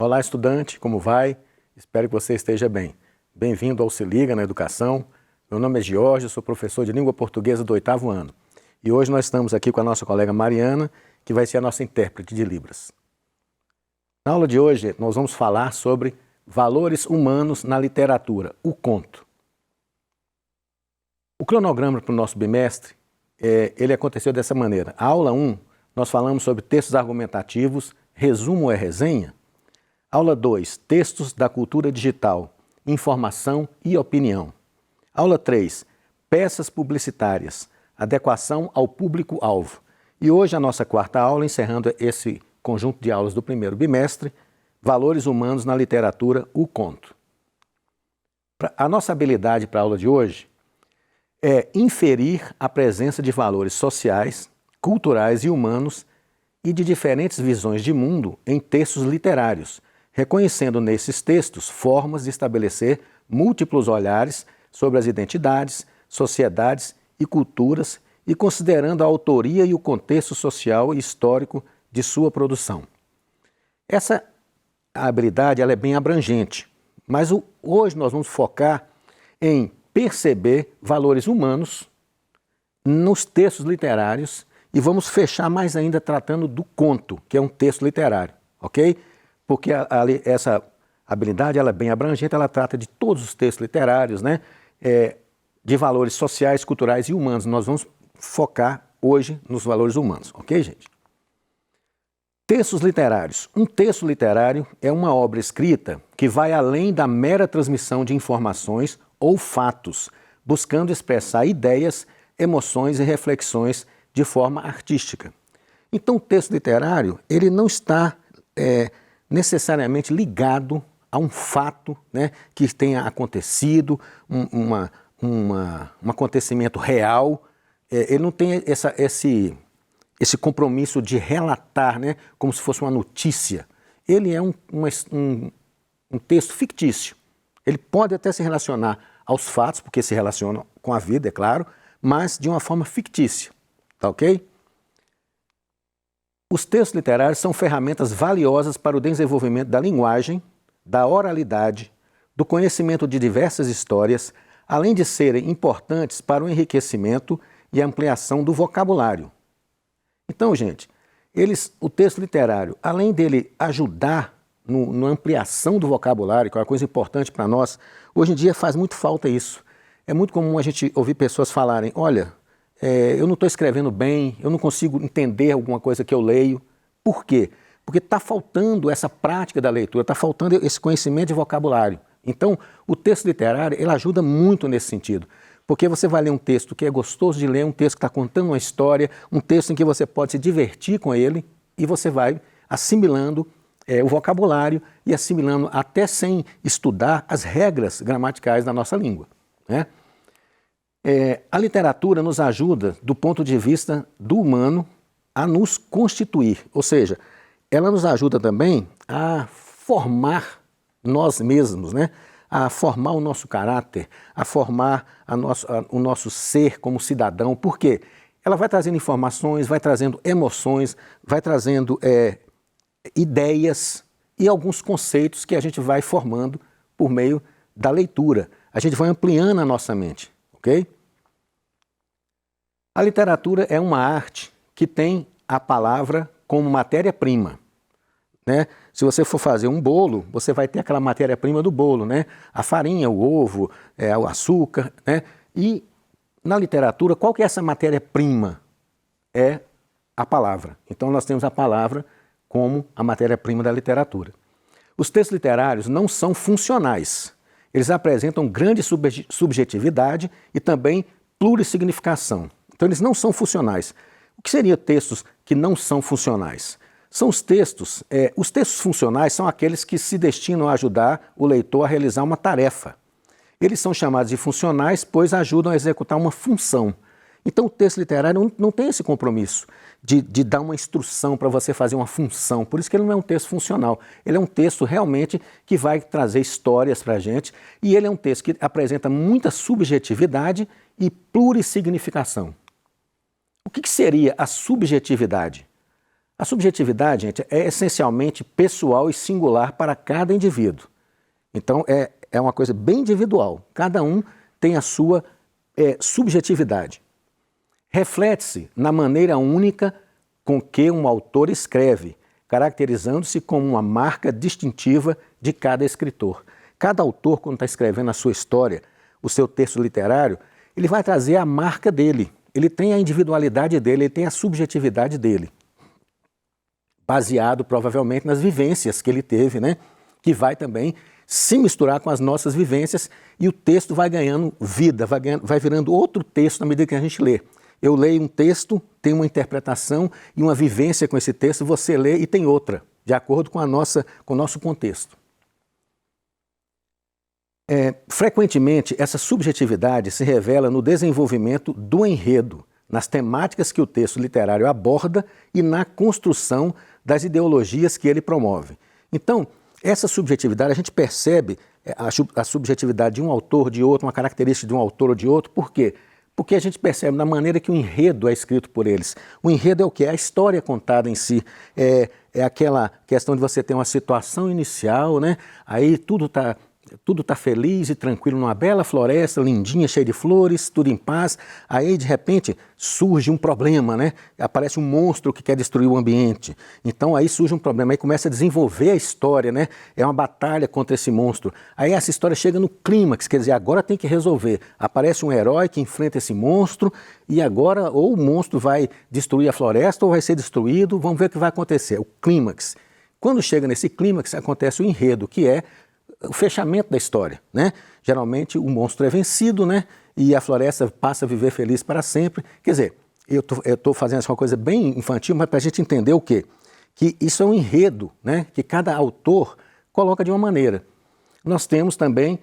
Olá, estudante, como vai? Espero que você esteja bem. Bem-vindo ao Se Liga na Educação. Meu nome é Jorge, sou professor de língua portuguesa do 8º ano. E hoje nós estamos aqui com a nossa colega Mariana, que vai ser a nossa intérprete de Libras. Na aula de hoje, nós vamos falar sobre valores humanos na literatura, o conto. O cronograma para o nosso bimestre, ele aconteceu dessa maneira. A aula 1, nós falamos sobre textos argumentativos, resumo é resenha. Aula 2, textos da cultura digital, informação e opinião. Aula 3, peças publicitárias, adequação ao público-alvo. E hoje a nossa quarta aula, encerrando esse conjunto de aulas do primeiro bimestre, valores humanos na literatura, o conto. A nossa habilidade para a aula de hoje é inferir a presença de valores sociais, culturais e humanos e de diferentes visões de mundo em textos literários, reconhecendo nesses textos formas de estabelecer múltiplos olhares sobre as identidades, sociedades e culturas e considerando a autoria e o contexto social e histórico de sua produção. Essa habilidade ela é bem abrangente, mas hoje nós vamos focar em perceber valores humanos nos textos literários e vamos fechar mais ainda tratando do conto, que é um texto literário, ok? Porque essa habilidade ela é bem abrangente, ela trata de todos os textos literários, né? De valores sociais, culturais e humanos. Nós vamos focar hoje nos valores humanos, ok, gente? Textos literários. Um texto literário é uma obra escrita que vai além da mera transmissão de informações ou fatos, buscando expressar ideias, emoções e reflexões de forma artística. Então, o texto literário ele não está necessariamente ligado a um fato, né, que tenha acontecido, um acontecimento real. Ele não tem esse compromisso de relatar, né, como se fosse uma notícia. Ele é um texto fictício. Ele pode até se relacionar aos fatos, porque se relaciona com a vida, é claro, mas de uma forma fictícia. Tá ok? Os textos literários são ferramentas valiosas para o desenvolvimento da linguagem, da oralidade, do conhecimento de diversas histórias, além de serem importantes para o enriquecimento e ampliação do vocabulário. Então, gente, o texto literário, além dele ajudar na ampliação do vocabulário, que é uma coisa importante para nós, hoje em dia faz muito falta isso. É muito comum a gente ouvir pessoas falarem, olha, eu não estou escrevendo bem, eu não consigo entender alguma coisa que eu leio. Por quê? Porque está faltando essa prática da leitura, está faltando esse conhecimento de vocabulário. Então, o texto literário, ele ajuda muito nesse sentido. Porque você vai ler um texto que é gostoso de ler, um texto que está contando uma história, um texto em que você pode se divertir com ele e você vai assimilando o vocabulário e assimilando até sem estudar as regras gramaticais da nossa língua, né? A literatura nos ajuda, do ponto de vista do humano, a nos constituir, ou seja, ela nos ajuda também a formar nós mesmos, né? A formar o nosso caráter, a formar o nosso ser como cidadão. Por quê? Ela vai trazendo informações, vai trazendo emoções, vai trazendo ideias e alguns conceitos que a gente vai formando por meio da leitura. A gente vai ampliando a nossa mente. Ok? A literatura é uma arte que tem a palavra como matéria-prima, né? Se você for fazer um bolo, você vai ter aquela matéria-prima do bolo, né? A farinha, o ovo, o açúcar, né? E na literatura, qual que é essa matéria-prima? É a palavra. Então nós temos a palavra como a matéria-prima da literatura. Os textos literários não são funcionais. Eles apresentam grande subjetividade e também plurissignificação. Então, eles não são funcionais. O que seriam textos que não são funcionais? São os textos funcionais são aqueles que se destinam a ajudar o leitor a realizar uma tarefa. Eles são chamados de funcionais, pois ajudam a executar uma função. Então, o texto literário não tem esse compromisso de dar uma instrução para você fazer uma função. Por isso que ele não é um texto funcional. Ele é um texto realmente que vai trazer histórias para a gente e ele é um texto que apresenta muita subjetividade e plurissignificação. O que seria a subjetividade? A subjetividade, gente, é essencialmente pessoal e singular para cada indivíduo. Então, é uma coisa bem individual. Cada um tem a sua subjetividade. Reflete-se na maneira única com que um autor escreve, caracterizando-se como uma marca distintiva de cada escritor. Cada autor, quando está escrevendo a sua história, o seu texto literário, ele vai trazer a marca dele. Ele tem a individualidade dele, ele tem a subjetividade dele. Baseado, provavelmente, nas vivências que ele teve, né? Que vai também se misturar com as nossas vivências e o texto vai ganhando vida, vai virando outro texto na medida que a gente lê. Eu leio um texto, tenho uma interpretação e uma vivência com esse texto, você lê e tem outra, de acordo com o nosso contexto. Frequentemente, essa subjetividade se revela no desenvolvimento do enredo, nas temáticas que o texto literário aborda e na construção das ideologias que ele promove. Então, essa subjetividade, a gente percebe a subjetividade de um autor, de outro, uma característica de um autor ou de outro, por quê? Porque a gente percebe na maneira que o enredo é escrito por eles. O enredo é o quê? É a história contada em si. É aquela questão de você ter uma situação inicial, né? Aí tudo tá feliz e tranquilo numa bela floresta, lindinha, cheia de flores, tudo em paz. Aí, de repente, surge um problema, né? Aparece um monstro que quer destruir o ambiente. Então, aí surge um problema, aí começa a desenvolver a história, né? É uma batalha contra esse monstro. Aí essa história chega no clímax, quer dizer, agora tem que resolver. Aparece um herói que enfrenta esse monstro e agora ou o monstro vai destruir a floresta ou vai ser destruído, vamos ver o que vai acontecer. O clímax. Quando chega nesse clímax, acontece o enredo, que é o fechamento da história, né? Geralmente o monstro é vencido, né? E a floresta passa a viver feliz para sempre. Quer dizer, eu tô fazendo essa coisa bem infantil, mas para a gente entender o quê? Que isso é um enredo, né? Que cada autor coloca de uma maneira. Nós temos também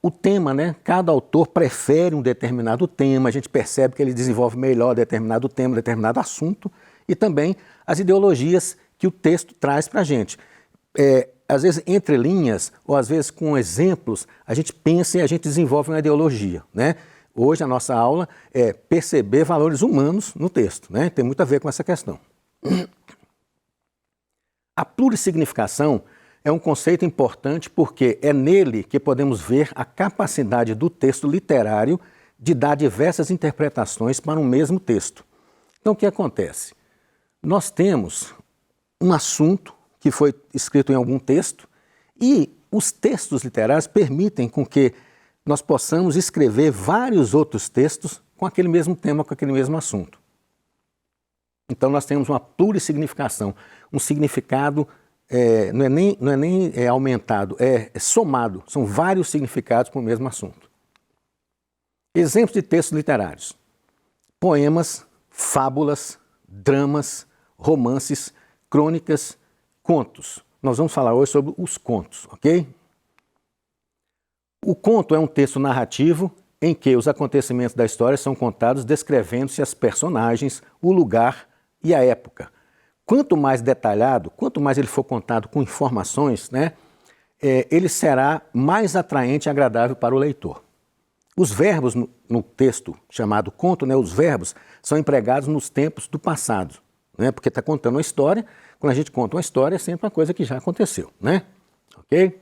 o tema, né? Cada autor prefere um determinado tema, a gente percebe que ele desenvolve melhor determinado tema, determinado assunto, e também as ideologias que o texto traz para a gente. Às vezes, entre linhas, ou às vezes com exemplos, a gente pensa e a gente desenvolve uma ideologia, né? Hoje a nossa aula é perceber valores humanos no texto, né? Tem muito a ver com essa questão. A plurissignificação é um conceito importante porque é nele que podemos ver a capacidade do texto literário de dar diversas interpretações para um mesmo texto. Então, o que acontece? Nós temos um assunto que foi escrito em algum texto, e os textos literários permitem com que nós possamos escrever vários outros textos com aquele mesmo tema, com aquele mesmo assunto. Então nós temos uma plurissignificação, um significado não é nem aumentado, é somado, são vários significados para o mesmo assunto. Exemplos de textos literários: poemas, fábulas, dramas, romances, crônicas, contos. Nós vamos falar hoje sobre os contos, ok? O conto é um texto narrativo em que os acontecimentos da história são contados descrevendo-se as personagens, o lugar e a época. Quanto mais detalhado, quanto mais ele for contado com informações, né, ele será mais atraente e agradável para o leitor. Os verbos no texto chamado conto, né, os verbos são empregados nos tempos do passado, né, porque está contando uma história. Quando a gente conta uma história, é sempre uma coisa que já aconteceu, né? Ok?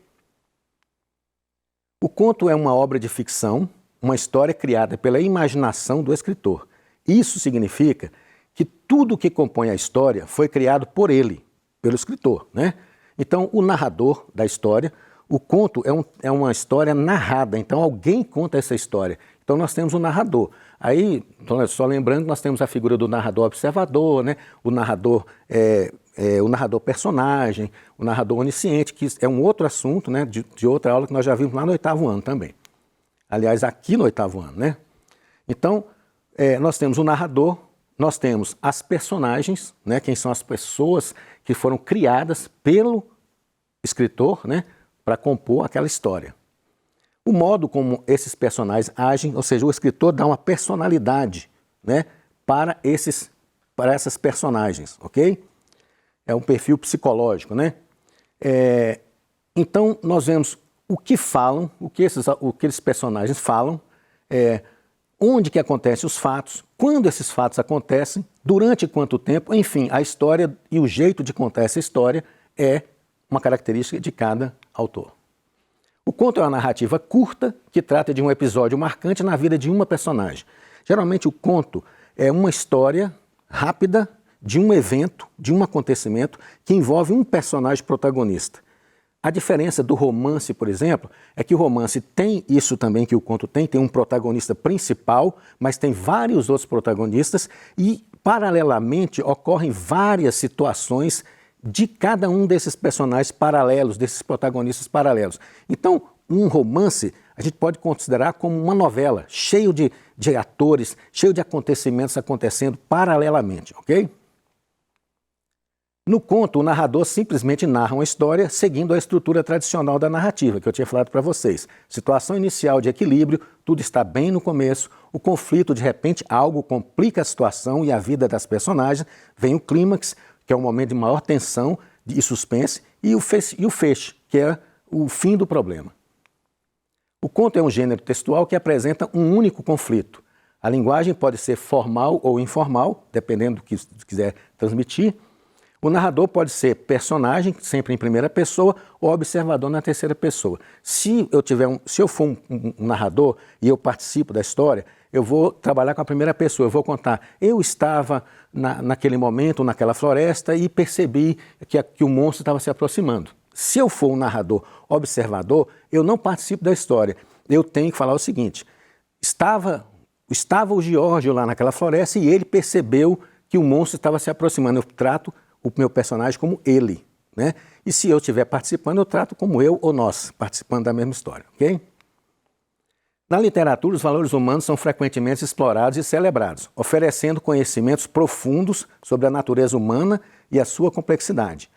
O conto é uma obra de ficção, uma história criada pela imaginação do escritor. Isso significa que tudo que compõe a história foi criado por ele, pelo escritor, né? Então, o narrador da história, o conto é uma história narrada, então alguém conta essa história. Então, nós temos o narrador. Aí, só lembrando, nós temos a figura do narrador observador, né? O narrador personagem, o narrador onisciente, que é um outro assunto, né, de outra aula que nós já vimos lá no 8º ano também. Aliás, aqui no 8º ano, né? Então, nós temos o narrador, nós temos as personagens, né, quem são as pessoas que foram criadas pelo escritor, né, para compor aquela história. O modo como esses personagens agem, ou seja, o escritor dá uma personalidade, né, para essas personagens, ok? É um perfil psicológico, né? Então, nós vemos o que falam, o que esses personagens falam, onde que acontecem os fatos, quando esses fatos acontecem, durante quanto tempo, enfim, a história e o jeito de contar essa história é uma característica de cada autor. O conto é uma narrativa curta que trata de um episódio marcante na vida de uma personagem. Geralmente o conto é uma história rápida de um evento, de um acontecimento que envolve um personagem protagonista. A diferença do romance, por exemplo, é que o romance tem isso também que o conto tem um protagonista principal, mas tem vários outros protagonistas e, paralelamente, ocorrem várias situações de cada um desses personagens paralelos, desses protagonistas paralelos. Então, um romance a gente pode considerar como uma novela, cheio de atores, cheio de acontecimentos acontecendo paralelamente, ok? No conto, o narrador simplesmente narra uma história seguindo a estrutura tradicional da narrativa, que eu tinha falado para vocês. Situação inicial de equilíbrio, tudo está bem no começo, o conflito, de repente, algo complica a situação e a vida das personagens, vem o clímax, que é um momento de maior tensão e suspense, e o fecho, que é o fim do problema. O conto é um gênero textual que apresenta um único conflito. A linguagem pode ser formal ou informal, dependendo do que quiser transmitir. O narrador pode ser personagem, sempre em primeira pessoa, ou observador na terceira pessoa. Se eu for um narrador e eu participo da história, eu vou trabalhar com a primeira pessoa, eu vou contar, eu estava naquele momento, naquela floresta e percebi que o monstro estava se aproximando. Se eu for um narrador observador, eu não participo da história. Eu tenho que falar o seguinte, estava o Giorgio lá naquela floresta e ele percebeu que o monstro estava se aproximando. Eu trato o meu personagem como ele, né? E se eu estiver participando, eu trato como eu ou nós, participando da mesma história, ok? Na literatura, os valores humanos são frequentemente explorados e celebrados, oferecendo conhecimentos profundos sobre a natureza humana e a sua complexidade.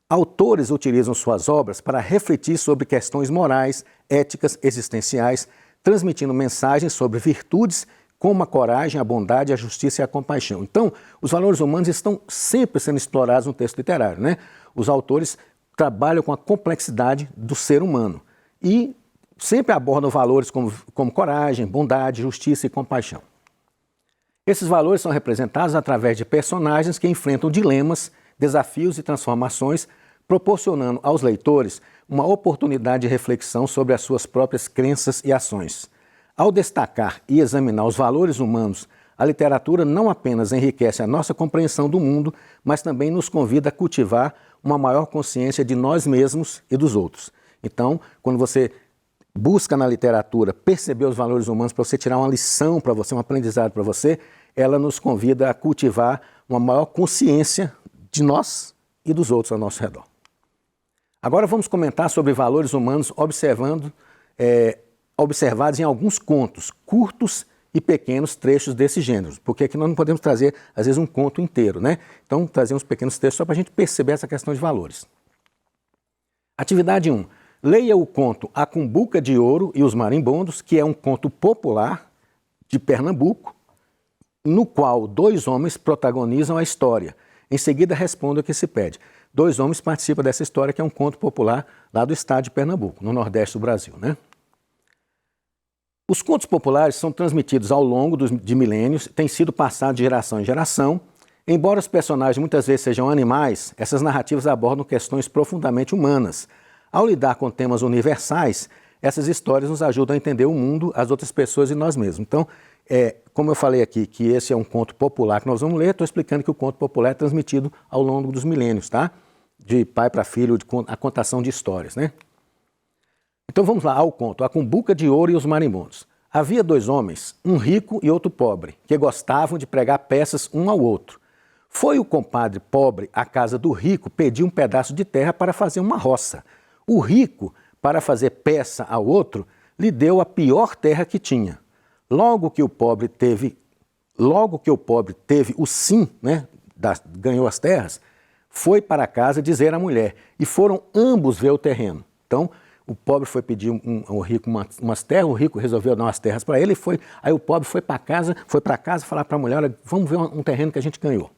Autores utilizam suas obras para refletir sobre questões morais, éticas, existenciais, transmitindo mensagens sobre virtudes como a coragem, a bondade, a justiça e a compaixão. Então, os valores humanos estão sempre sendo explorados no texto literário, né? Os autores trabalham com a complexidade do ser humano e sempre abordam valores como coragem, bondade, justiça e compaixão. Esses valores são representados através de personagens que enfrentam dilemas, desafios e transformações, proporcionando aos leitores uma oportunidade de reflexão sobre as suas próprias crenças e ações. Ao destacar e examinar os valores humanos, a literatura não apenas enriquece a nossa compreensão do mundo, mas também nos convida a cultivar uma maior consciência de nós mesmos e dos outros. Então, quando você busca na literatura perceber os valores humanos para você tirar uma lição para você, um aprendizado para você, ela nos convida a cultivar uma maior consciência de nós e dos outros ao nosso redor. Agora vamos comentar sobre valores humanos observados em alguns contos, curtos e pequenos trechos desse gênero, porque aqui nós não podemos trazer, às vezes, um conto inteiro, né? Então, trazer uns pequenos trechos só para a gente perceber essa questão de valores. Atividade 1. Leia o conto A Cumbuca de Ouro e os Marimbondos, que é um conto popular de Pernambuco, no qual 2 homens protagonizam a história. Em seguida, responda o que se pede. 2 homens participam dessa história, que é um conto popular lá do estado de Pernambuco, no nordeste do Brasil, né? Os contos populares são transmitidos ao longo de milênios, têm sido passados de geração em geração. Embora os personagens muitas vezes sejam animais, essas narrativas abordam questões profundamente humanas. Ao lidar com temas universais, essas histórias nos ajudam a entender o mundo, as outras pessoas e nós mesmos. Então, como eu falei aqui, que esse é um conto popular que nós vamos ler, estou explicando que o conto popular é transmitido ao longo dos milênios, tá? De pai para filho, a contação de histórias, né? Então vamos lá ao conto, A Cumbuca de Ouro e os Marimbondos. Havia 2 homens, um rico e outro pobre, que gostavam de pregar peças um ao outro. Foi o compadre pobre à casa do rico pedir um pedaço de terra para fazer uma roça. O rico, para fazer peça ao outro, lhe deu a pior terra que tinha. Logo que o pobre teve o sim, né, ganhou as terras, foi para casa dizer à mulher, e foram ambos ver o terreno. Então, o pobre foi pedir ao rico umas terras, o rico resolveu dar umas terras para ele, aí o pobre foi para casa falar para a mulher, olha, vamos ver um terreno que a gente ganhou.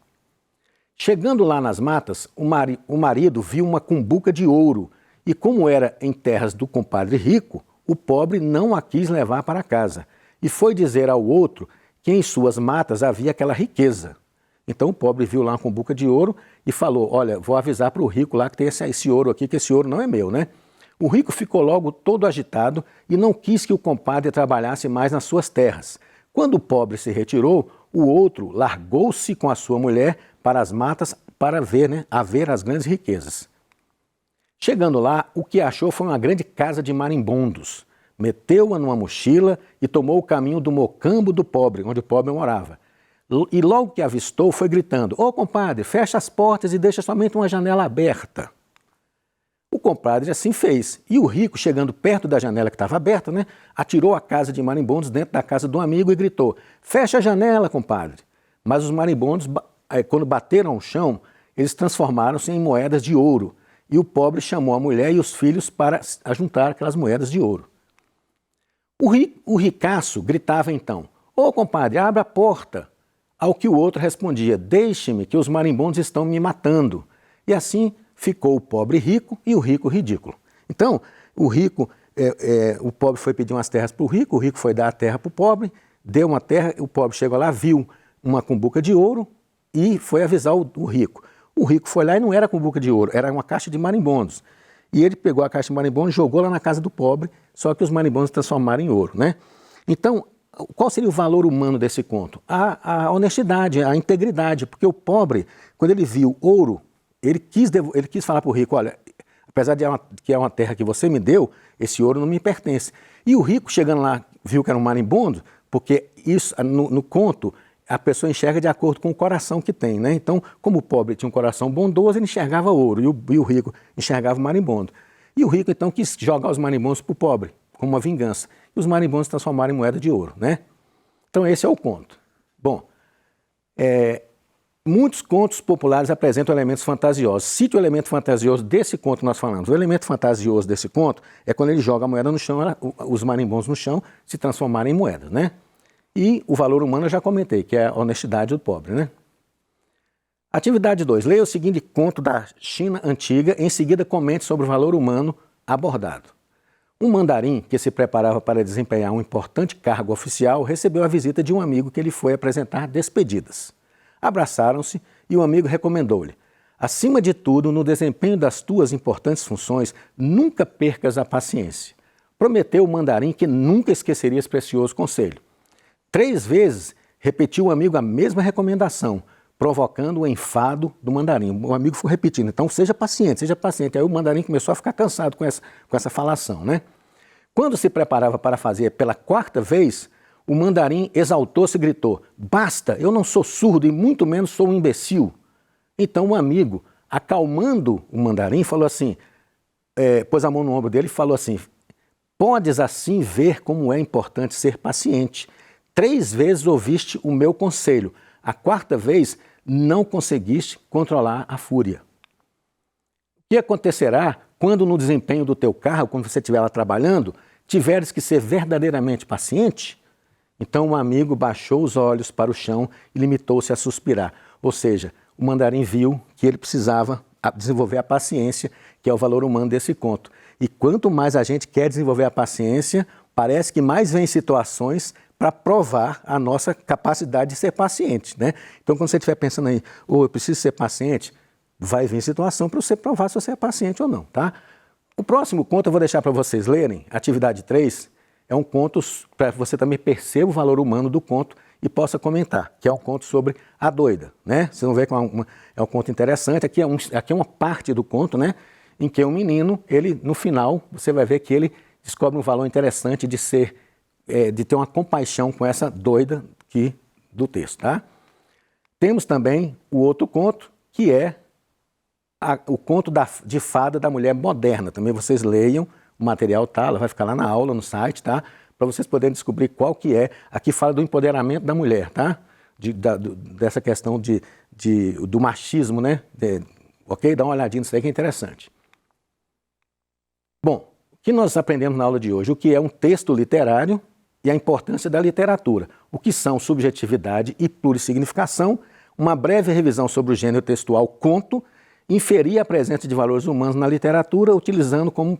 Chegando lá nas matas, o marido viu uma cumbuca de ouro, e como era em terras do compadre rico, o pobre não a quis levar para casa. e foi dizer ao outro que em suas matas havia aquela riqueza. Então o pobre viu lá uma cumbuca de ouro e falou, olha, vou avisar para o rico lá que tem esse ouro aqui, que esse ouro não é meu, né? O rico ficou logo todo agitado e não quis que o compadre trabalhasse mais nas suas terras. Quando o pobre se retirou, o outro largou-se com a sua mulher para as matas para ver, a ver as grandes riquezas. Chegando lá, o que achou foi uma grande casa de marimbondos. Meteu-a numa mochila e tomou o caminho do mocambo do pobre, onde o pobre morava. E logo que avistou, foi gritando, ô compadre, fecha as portas e deixa somente uma janela aberta. O compadre assim fez. E o rico, chegando perto da janela que estava aberta, atirou a casa de marimbondos dentro da casa do amigo e gritou, fecha a janela, compadre. Mas os marimbondos, quando bateram ao chão, eles transformaram-se em moedas de ouro. E o pobre chamou a mulher e os filhos para juntar aquelas moedas de ouro. O ricaço gritava então, ô compadre, abra a porta. Ao que o outro respondia, deixe-me que os marimbondos estão me matando. E assim ficou o pobre rico e o rico ridículo. Então, o pobre foi pedir umas terras para o rico foi dar a terra para o pobre, deu uma terra, o pobre chegou lá, viu uma cumbuca de ouro e foi avisar o rico. O rico foi lá e não era cumbuca de ouro, era uma caixa de marimbondos. E ele pegou a caixa de marimbondos e jogou lá na casa do pobre, só que os marimbondos transformaram em ouro, Então, qual seria o valor humano desse conto? A honestidade, a integridade, porque o pobre, quando ele viu ouro, ele quis falar para o rico, olha, apesar de que é uma terra que você me deu, esse ouro não me pertence. E o rico, chegando lá, viu que era um marimbondo, porque isso, no conto, a pessoa enxerga de acordo com o coração que tem, Então, como o pobre tinha um coração bondoso, ele enxergava ouro, e o rico enxergava o marimbondo. E o rico, então, quis jogar os marimbondos para o pobre, como uma vingança. E os marimbondos transformaram em moeda de ouro, Então, esse é o conto. Bom, muitos contos populares apresentam elementos fantasiosos. Cite o elemento fantasioso desse conto que nós falamos. O elemento fantasioso desse conto é quando ele joga a moeda no chão, os marimbondos no chão se transformarem em moedas, E o valor humano eu já comentei, que é a honestidade do pobre, Atividade 2. Leia o seguinte conto da China antiga, em seguida comente sobre o valor humano abordado. Um mandarim que se preparava para desempenhar um importante cargo oficial recebeu a visita de um amigo que lhe foi apresentar despedidas. Abraçaram-se e o amigo recomendou-lhe, acima de tudo, no desempenho das tuas importantes funções, nunca percas a paciência. Prometeu o mandarim que nunca esqueceria esse precioso conselho. 3 vezes repetiu o amigo a mesma recomendação, provocando o enfado do mandarim. O amigo foi repetindo, então seja paciente, seja paciente. Aí o mandarim começou a ficar cansado com essa falação, Quando se preparava para fazer pela 4ª vez, o mandarim exaltou-se e gritou, basta, eu não sou surdo e muito menos sou um imbecil. Então o amigo, acalmando o mandarim, falou assim, pôs a mão no ombro dele e falou assim, podes assim ver como é importante ser paciente. 3 vezes ouviste o meu conselho, a 4ª vez não conseguiste controlar a fúria. O que acontecerá quando no desempenho do teu cargo, quando você estiver lá trabalhando, tiveres que ser verdadeiramente paciente? Então o amigo baixou os olhos para o chão e limitou-se a suspirar. Ou seja, o mandarim viu que ele precisava desenvolver a paciência, que é o valor humano desse conto. E quanto mais a gente quer desenvolver a paciência, parece que mais vem situações para provar a nossa capacidade de ser paciente, Então, quando você estiver pensando aí, eu preciso ser paciente, vai vir situação para você provar se você é paciente ou não, O próximo conto eu vou deixar para vocês lerem, atividade 3, é um conto para que você também perceba o valor humano do conto e possa comentar, que é um conto sobre a doida, Vocês vão ver que é um conto interessante, aqui é uma parte do conto, em que o menino, ele, no final, você vai ver que ele descobre um valor interessante de ter uma compaixão com essa doida do texto, Temos também o outro conto, que é o conto de fada da mulher moderna. Também vocês leiam, o material ela vai ficar lá na aula, no site, para vocês poderem descobrir qual que é. Aqui fala do empoderamento da mulher, dessa questão do machismo, ok? Dá uma olhadinha nisso aí que é interessante. Bom, o que nós aprendemos na aula de hoje? O que é um texto literário e a importância da literatura. O que são subjetividade e plurissignificação, uma breve revisão sobre o gênero textual conto, inferir a presença de valores humanos na literatura, utilizando como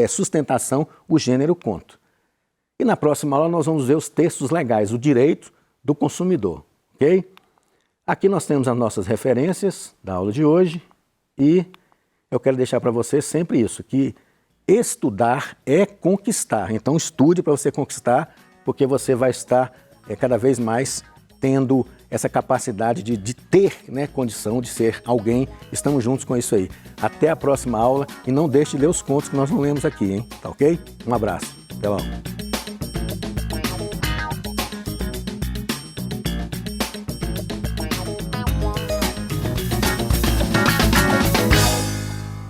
sustentação o gênero conto. E na próxima aula nós vamos ver os textos legais, o direito do consumidor, ok? Aqui nós temos as nossas referências da aula de hoje e eu quero deixar para você sempre isso, que estudar é conquistar. Então estude para você conquistar, porque você vai estar cada vez mais tendo essa capacidade de ter, né, condição de ser alguém. Estamos juntos com isso aí. Até a próxima aula e não deixe de ler os contos que nós não lemos aqui, hein? Tá ok? Um abraço. Até logo.